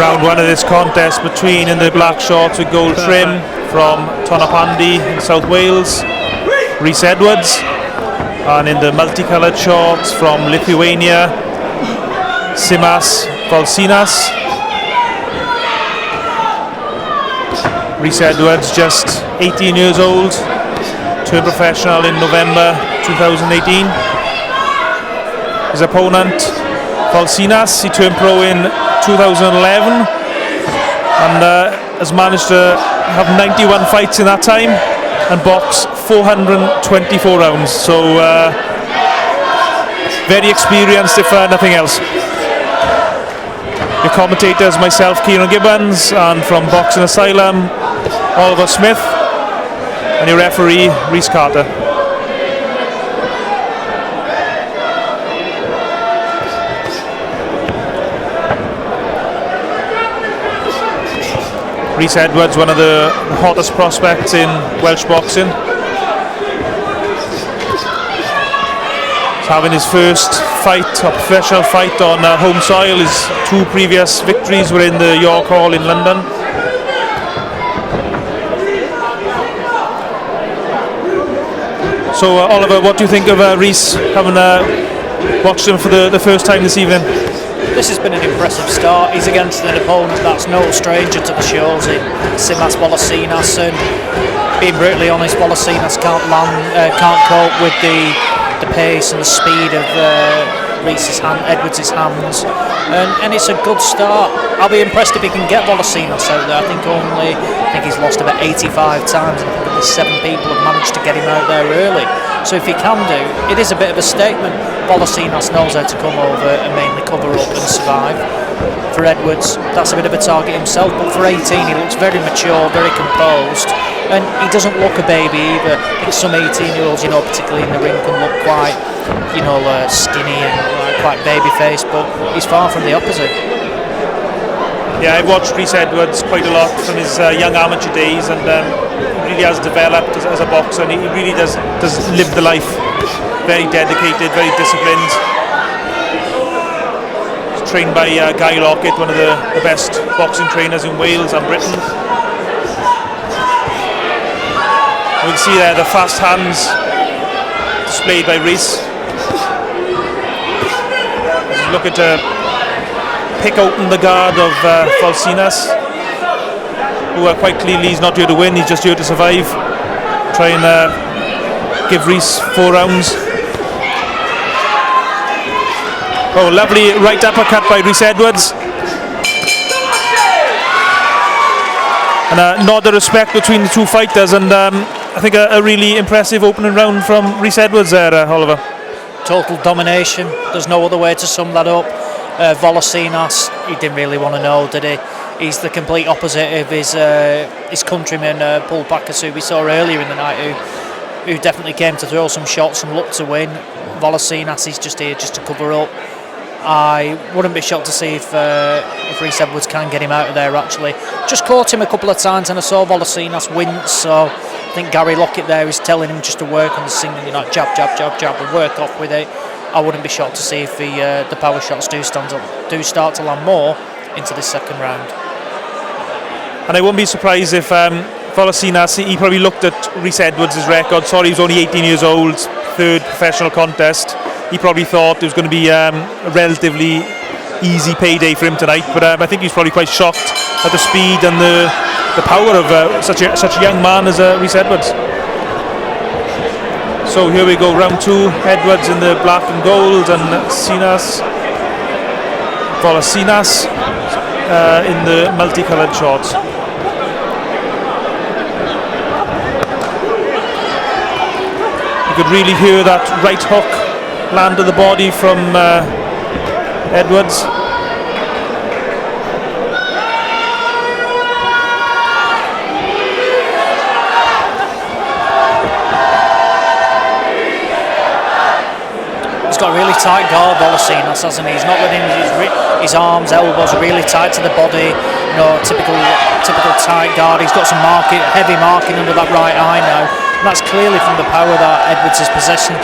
Round one of this contest between, in the black shorts with gold trim, from Tonopandi in South Wales, Rhys Edwards, and in the multicoloured shorts from Lithuania, SIMAS VOLOSINAS. Rhys Edwards, just 18 years old, turned professional in November 2018. His opponent, VOLOSINAS, he turned pro in 2011 and has managed to have 91 fights in that time and box 424 rounds. So very experienced, if nothing else. Your commentators, myself, Ciaran Gibbons, and from Boxing Asylum, Oliver Smith, and your referee, Rhys Carter. Rhys Edwards, one of the hottest prospects in Welsh boxing. He's having his first fight, a professional fight on home soil. His two previous victories were in the York Hall in London. So Oliver, what do you think of Rhys, having watched him for the first time this evening? This has been an impressive start. He's against an opponent that's no stranger to the shows in SIMAS VOLOSINAS, and being brutally honest, VOLOSINAS can't cope with the pace and the speed of Edwards' hands, and it's a good start. I'll be impressed if he can get VOLOSINAS out there. I think he's lost about 85 times, and I think only 7 people have managed to get him out there early. So if he can do, it is a bit of a statement. VOLOSINAS knows how to come over and mainly cover up and survive. For Edwards, that's a bit of a target himself, but for 18 he looks very mature, very composed, and he doesn't look a baby either. I think some 18-year-olds, particularly in the ring, can look quite, skinny and quite baby-faced, but he's far from the opposite. Yeah, I've watched Rhys Edwards quite a lot from his young amateur days, and he really has developed as a boxer, and he really does live the life. Very dedicated, very disciplined. He's trained by Guy Lockett, one of the best boxing trainers in Wales and Britain. We can see there the fast hands displayed by Rhys. He's looking to pick open the guard of VOLOSINAS, who quite clearly he's not here to win, he's just here to survive. Try and give Rhys 4 rounds. Oh, lovely right uppercut by Rhys Edwards. And a nod of respect between the two fighters, and I think a really impressive opening round from Rhys Edwards there, Oliver. Total Domination, there's no other way to sum that up. VOLOSINAS, he didn't really want to know, did he? He's the complete opposite of his countryman, Paul Bacchus, who we saw earlier in the night, who definitely came to throw some shots and look to win. VOLOSINAS is just here just to cover up. I wouldn't be shocked to see if Rhys Edwards can get him out of there, actually. Just caught him a couple of times and I saw VOLOSINAS wince, so I think Gary Lockett there is telling him just to work on the single, jab, jab, jab, jab, and work off with it. I wouldn't be shocked to see if the power shots do start to land more into this second round. And I wouldn't be surprised if VOLOSINAS, he probably looked at Rhys Edwards' record. Sorry, he was only 18 years old, 3rd professional contest. He probably thought it was going to be a relatively easy payday for him tonight, but I think he's probably quite shocked at the speed and the power of such a young man as Rhys Edwards. So here we go, round 2. Edwards in the black and gold, and VOLOSINAS in the multicoloured shorts. You could really hear that right hook land to the body from Edwards. He's got a really tight guard, VOLOSINAS, hasn't he? He's not letting his arms, elbows really tight to the body. Typical tight guard. He's got some heavy marking under that right eye now. And that's clearly from the power that Edwards is possessing.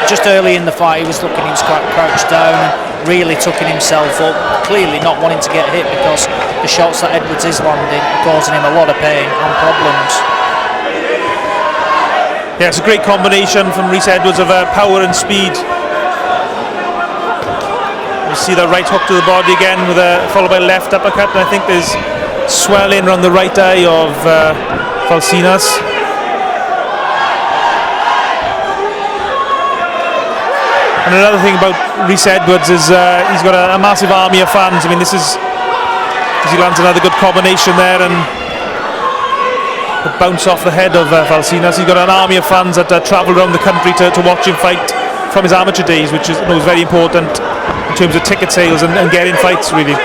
Just early in the fight, he was quite crouched down, and really tucking himself up, clearly not wanting to get hit because the shots that Edwards is landing are causing him a lot of pain and problems. Yeah, it's a great combination from Rhys Edwards of power and speed. You see the right hook to the body again, with followed by left uppercut, and I think there's swelling around the right eye of VOLOSINAS. And another thing about Rhys Edwards is he's got a massive army of fans. I mean, this is, as he lands another good combination there, and the bounce off the head of VOLOSINAS. He's got an army of fans that travel around the country to watch him fight from his amateur days, which is, is very important in terms of ticket sales and getting fights, really.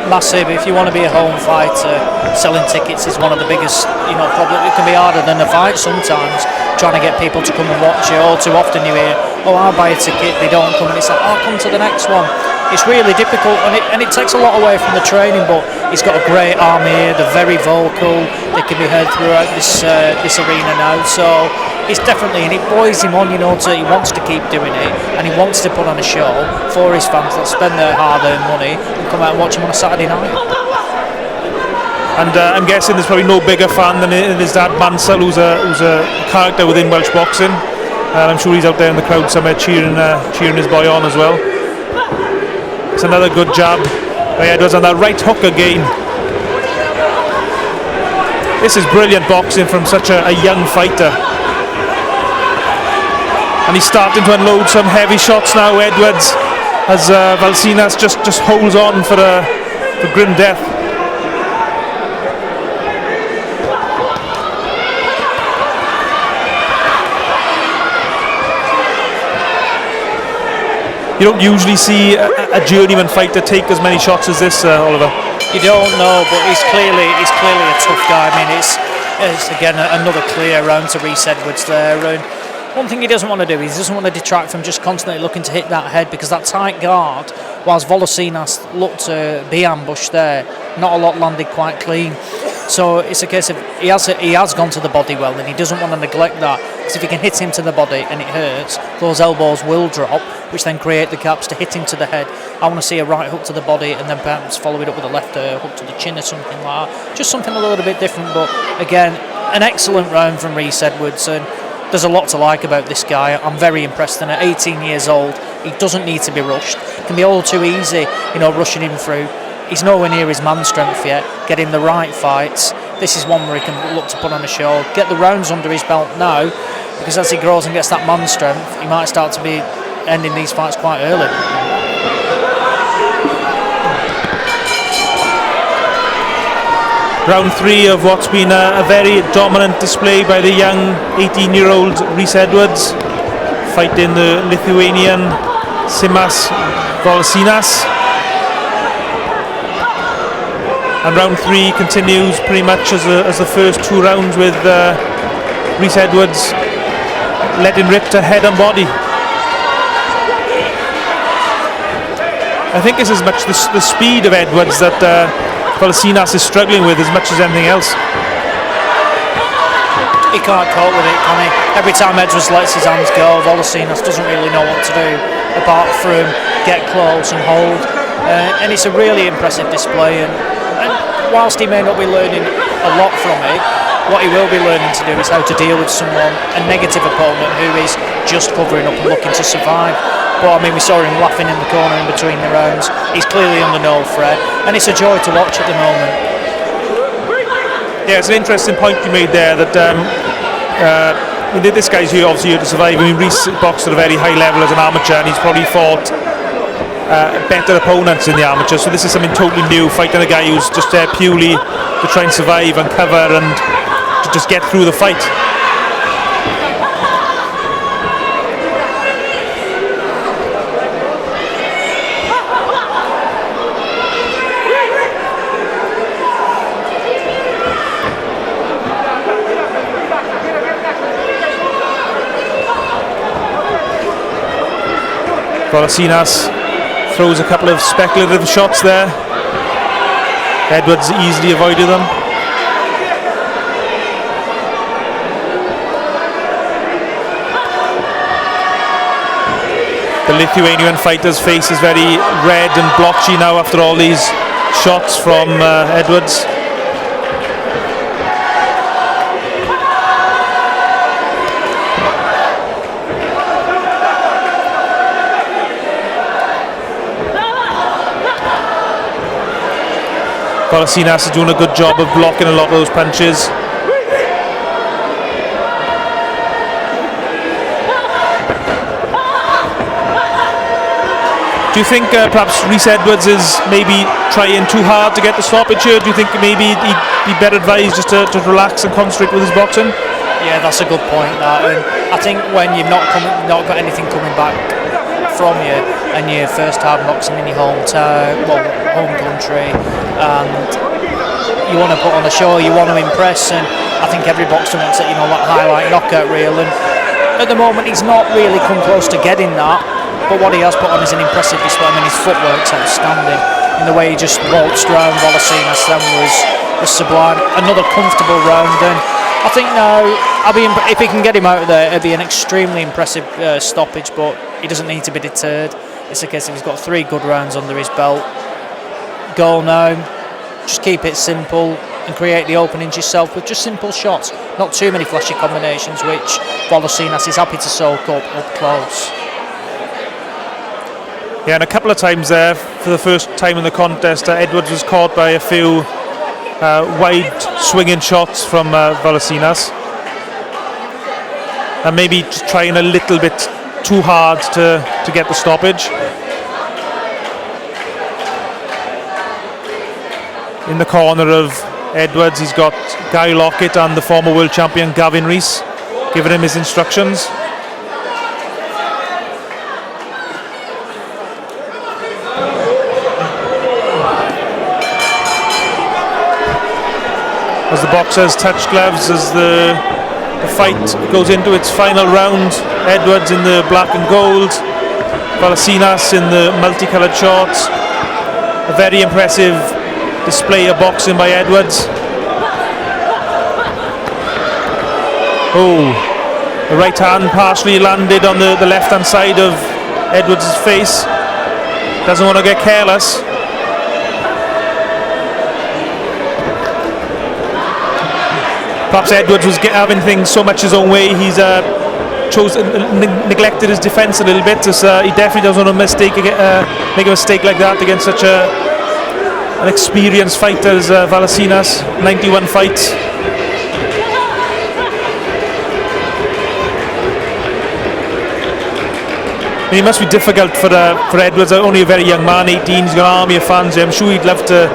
Massive. If you want to be a home fighter, selling tickets is one of the biggest, problem. It can be harder than a fight sometimes, trying to get people to come and watch it. All too often you hear, I'll buy a ticket, they don't come, and it's like, I'll come to the next one. It's really difficult, and it takes a lot away from the training, but he's got a great army here. They're very vocal. They can be heard throughout this arena now, so it's definitely, and it buoys him on, he wants to keep doing it, and he wants to put on a show for his fans that spend their hard-earned money and come out and watch him on a Saturday night. And I'm guessing there's probably no bigger fan than his dad Mansell, who's a character within Welsh boxing. And I'm sure he's out there in the crowd somewhere cheering his boy on as well. It's another good jab by Edwards on that right hook again. This is brilliant boxing from such a young fighter. And he's starting to unload some heavy shots now, Edwards, as VOLOSINAS just holds on for grim death. You don't usually see a journeyman fighter take as many shots as this, Oliver. You don't know, but he's clearly a tough guy. I mean, it's again another clear round to Rhys Edwards there. And one thing he doesn't want to do, he doesn't want to detract from just constantly looking to hit that head, because that tight guard, whilst VOLOSINAS looked to be ambushed there, not a lot landed quite clean. So it's a case of he has gone to the body well, and he doesn't want to neglect that, because if he can hit him to the body and it hurts, those elbows will drop, which then create the gaps to hit him to the head. I want to see a right hook to the body and then perhaps follow it up with a left hook to the chin or something like that. Just something a little bit different, but again, an excellent round from Rhys Edwards, and there's a lot to like about this guy. I'm very impressed, and at 18 years old, he doesn't need to be rushed. It can be all too easy, rushing him through. He's nowhere near his man strength yet. Get him the right fights. This is one where he can look to put on a show. Get the rounds under his belt now, because as he grows and gets that man strength, he might start to be ending these fights quite early. Round 3 of what's been a very dominant display by the young 18-year-old Rhys Edwards, fighting the Lithuanian SIMAS VOLOSINAS. And round 3 continues pretty much as the first 2 rounds, with Rhys Edwards letting rip to head and body. I think it's as much the speed of Edwards that VOLOSINAS is struggling with as much as anything else. He can't cope with it, can he? Every time Edwards lets his hands go, VOLOSINAS doesn't really know what to do apart from get close and hold. And it's a really impressive display. And whilst he may not be learning a lot from it, what he will be learning to do is how to deal with someone, a negative opponent who is just covering up and looking to survive. But I mean, we saw him laughing in the corner in between the rounds. He's clearly under no threat, and it's a joy to watch at the moment. Yeah, it's an interesting point you made there, that this guy's here obviously here to survive. I mean, Rhys boxed at a very high level as an amateur, and he's probably fought better opponents in the amateur, so this is something totally new, fighting a guy who's just there purely to try and survive and cover and to just get through the fight. VOLOSINAS throws a couple of speculative shots there. Edwards easily avoided them. The Lithuanian fighter's face is very red and blotchy now after all these shots from Edwards. VOLOSINAS is doing a good job of blocking a lot of those punches. Do you think perhaps Rhys Edwards is maybe trying too hard to get the stoppage here? Do you think maybe he'd be better advised just to relax and concentrate with his boxing? Yeah, that's a good point. And I think when you've not got anything coming back from you, and your first time boxing in your home country, and you want to put on a show, you want to impress, and I think every boxer wants it, that highlight knockout reel, and at the moment he's not really come close to getting that, but what he has put on is an impressive display. I mean, his footwork's outstanding, and the way he just waltzed around VOLOSINAS then was sublime. Another comfortable round, and I think now, if he can get him out of there, it'll be an extremely impressive stoppage, but he doesn't need to be deterred. It's a case of he's got 3 good rounds under his belt. Goal now, just keep it simple and create the openings yourself with just simple shots, not too many flashy combinations, which VOLOSINAS is happy to soak up close. Yeah, and a couple of times there, for the first time in the contest, Edwards was caught by a few wide swinging shots from VOLOSINAS, and maybe just trying a little bit too hard to get the stoppage. In the corner of Edwards, he's got Guy Lockett and the former world champion Gavin Rhys giving him his instructions. As the boxers touch gloves, as the fight goes into its final round, Edwards in the black and gold, VOLOSINAS in the multicoloured shorts. A very impressive display of boxing by Edwards. Oh, the right hand partially landed on the left hand side of Edwards' face. Doesn't want to get careless. Perhaps Edwards was having things so much his own way, he's neglected his defence a little bit. He definitely doesn't want to make a mistake like that against such an experienced fighter as VOLOSINAS. 91 fights. I mean, it must be difficult for Edwards, only a very young man, 18, he's got an army of fans. I'm sure he'd love to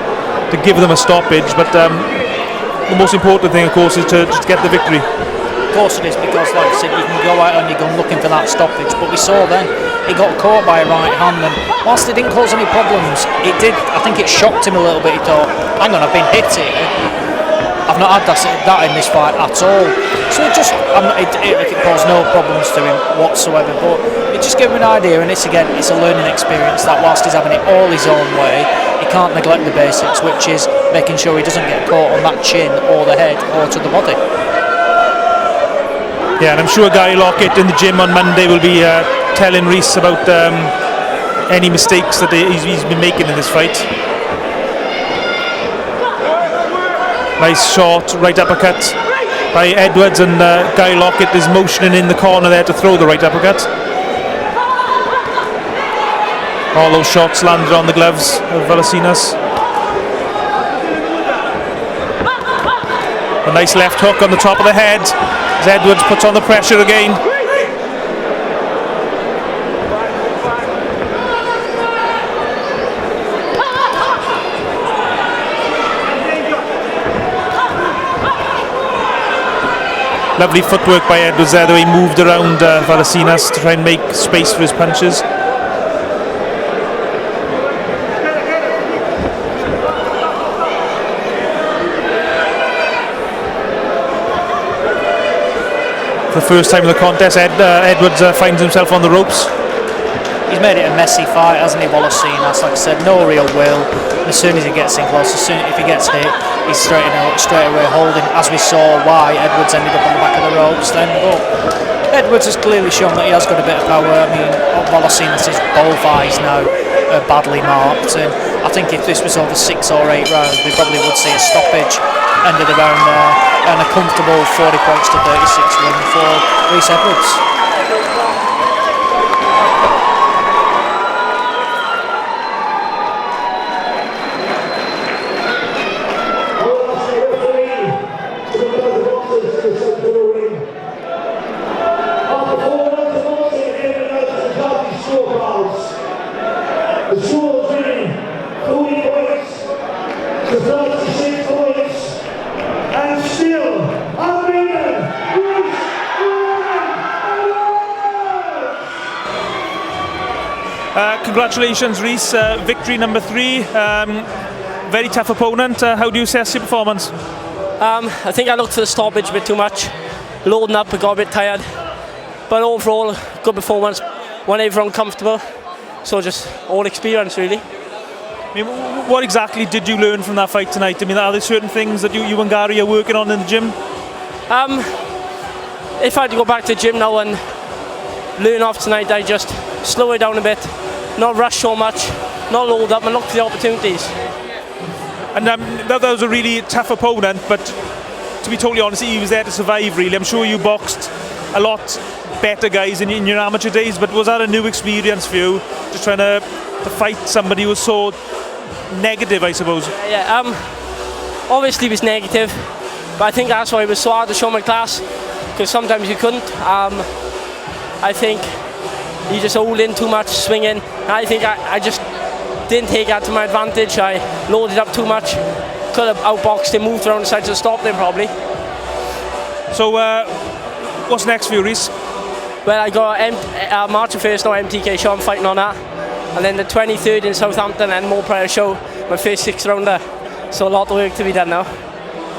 give them a stoppage, but the most important thing, of course, is to get the victory. Of course it is, because like I said, you can go out on your gun looking for that stoppage, but we saw then he got caught by a right hand, and whilst it didn't cause any problems, it did, I think it shocked him a little bit. He thought, hang on, I've been hit here, I've not had that in this fight at all. So it caused no problems to him whatsoever, but it just gave him an idea, and it's a learning experience that whilst he's having it all his own way, he can't neglect the basics, which is making sure he doesn't get caught on that chin or the head or to the body. Yeah, and I'm sure Guy Lockett in the gym on Monday will be telling Rhys about any mistakes that he's been making in this fight. Nice short right uppercut by Edwards, and Guy Lockett is motioning in the corner there to throw the right uppercut. All those shots landed on the gloves of VOLOSINAS. A nice left hook on the top of the head as Edwards puts on the pressure again. Lovely footwork by Edwards there, the way he moved around VOLOSINAS to try and make space for his punches. For the first time in the contest, Edwards finds himself on the ropes. He's made it a messy fight, hasn't he, VOLOSINAS? Like I said, no real will. As soon as he gets in close, if he gets hit, he's straight away holding, as we saw why Edwards ended up on the back of the ropes then. But Edwards has clearly shown that he has got a bit of power. I mean, VOLOSINAS' both eyes now are badly marked, and I think if this was over 6 or 8 rounds, we probably would see a stoppage ended around there, and a comfortable 40 points to 36 win for Rhys Edwards. Congratulations, Rhys. Victory number 3. Very tough opponent. How do you assess your performance? I think I looked for the stoppage a bit too much. Loading up, I got a bit tired. But overall, good performance. Won everyone comfortable. So just all experience, really. I mean, what exactly did you learn from that fight tonight? I mean, are there certain things that you and Gary are working on in the gym? If I had to go back to the gym now and learn off tonight, I just slow it down a bit, not rush so much, not load up and look for the opportunities. And that was a really tough opponent, but to be totally honest, he was there to survive, really. I'm sure you boxed a lot better guys in your amateur days, but was that a new experience for you, just trying to fight somebody who was so negative, I suppose? Yeah, obviously it was negative, but I think that's why it was so hard to show my class, because sometimes you couldn't. I think you just hold in too much, swinging. I think I just didn't take that to my advantage. I loaded up too much, could have outboxed him, moved around the side to stop him probably. So what's next for you, Rhys? Well, I got March 1st now, MTK show, I'm fighting on that. And then the 23rd in Southampton and more prior show, my first 6th rounder. So a lot of work to be done now.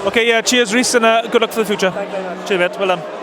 Okay, yeah, cheers Rhys, and good luck for the future. Thank you very much. Cheers mate, well done.